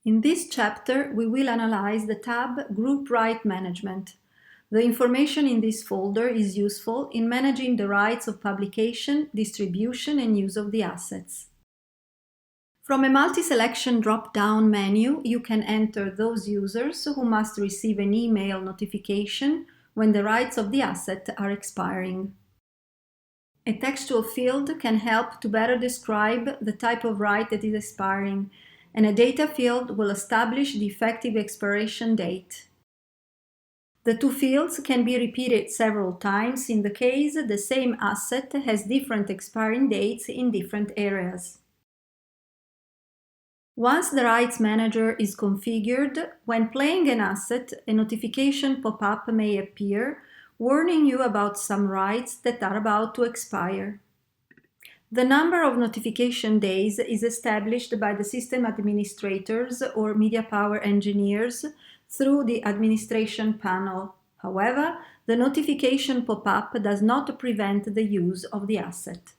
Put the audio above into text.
In this chapter, we will analyze the tab Group Right Management. The information in this folder is useful in managing the rights of publication, distribution, and use of the assets. From a multi-selection drop-down menu, you can enter those users who must receive an email notification when the rights of the asset are expiring. A textual field can help to better describe the type of right that is expiring, and a data field will establish the effective expiration date. The two fields can be repeated several times in the case the same asset has different expiring dates in different areas. Once the Rights Manager is configured, when playing an asset, a notification pop-up may appear, warning you about some rights that are about to expire. The number of notification days is established by the system administrators or media power engineers through the administration panel. However, the notification pop-up does not prevent the use of the asset.